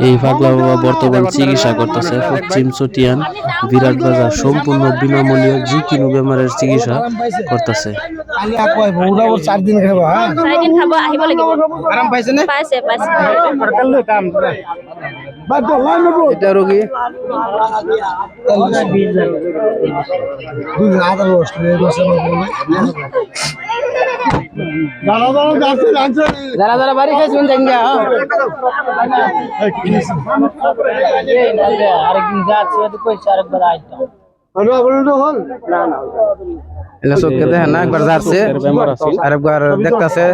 এই পাগলা বাবা বর্তমান চিকিৎসা করতেছে পশ্চিম চটিয়ান বিরাট বাজার সম্পূর্ণ বিনামূল্যে যে কোনো বেমারের চিকিৎসা করতেছে। যারা যারা বাড়ি খাইছেন জাঙ্গা আরেকদিন যাচ্ছে কইছে আরেকবার আইতাম এলা চোখকে দেখে না একবার যাচ্ছে আরেকবার দেখতেছে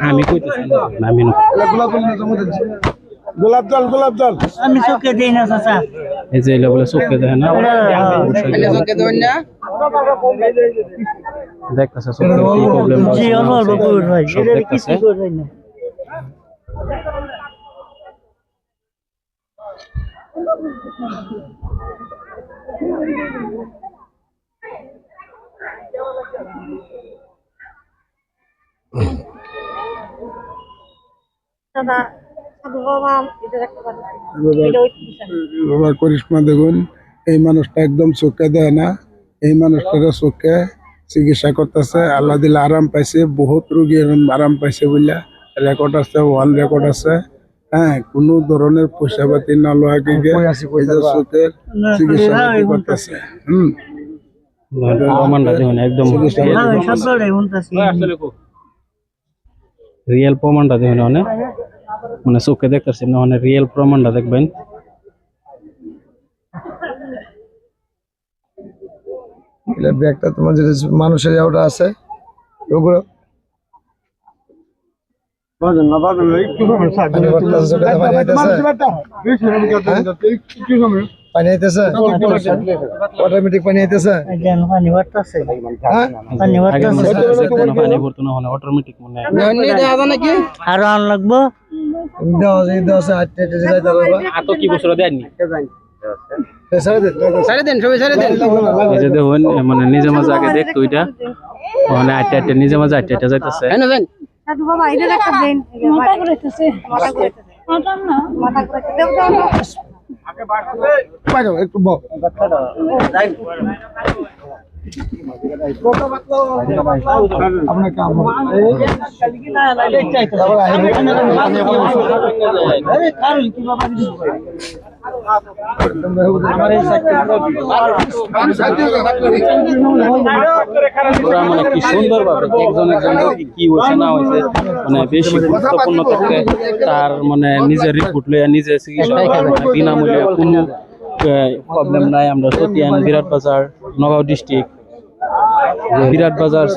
আমি কইতেছি আমি গোলাপ জল আমি চোখে দেই না চাচা এই যে এলা বলে চোখকে দেখে না চোখকে দেন না দেখতেছে চোখে কি প্রবলেম জি অল্প পুরো ভাই এটা কিছু করে না বাবা করিশ্মা দেখুন এই মানুষটা একদম চোখে দেয় না এই মানুষটার চোখে চিকিৎসা করতেছে আল্লাহ দিলে আরাম পাইছে বহুত রোগী আরাম পাইছে বলে রেকর্ড আছে ওয়ান রেকর্ড আছে হ্যাঁ কোনো ধরনের পয়সা পাতি না লওয়া গিয়ে চোখের চিকিৎসা করতেছে প্রমাণটা দেখুন একদম রিয়েল প্রমাণটা দেখুন অনেক মানে চোখে দেখতেছি না মানে রিয়েল প্রমাণটা দেখবেন ব্যাগটা তোমার যেটা মানুষের ওটা আছে ওগুলো পানি আইতেছে অটোমেটিক পানি আইতেছে পানি বাড়তাছে পানি ভরতো না মানে অটোমেটিক মনে নাকি আর আন লাগবো এত কি বছর দেননি সাড়ে দেন সবাই সাড়ে দেন এই যে দেখুন মানে নিজে মাঝে আগে দেখতো ওইটা মানে আটটা আটটা নিজে মাঝে আটটা আটটা যাইতেছে সাধু বাবা এটা একটা দেন মাথা ঘুরাইতেছে মাথা না মাথা ঘুরাইতে দেব আগে বার করে পারো একটু বল আপনার কাম মানে কি সুন্দর ভাবে একজন একজন কি হয়েছে না হয়েছে মানে বেশি গুরুত্বপূর্ণ থাকতে তার মানে নিজের রিপোর্ট লইয়া নিজে চিকিৎসা বিনামূল্যে কোনো প্রবলেম নাই। আমরা চটিয়ান বিরাট বাজার নগাঁও ডিস্ট্রিক্ট বিরাট বাজার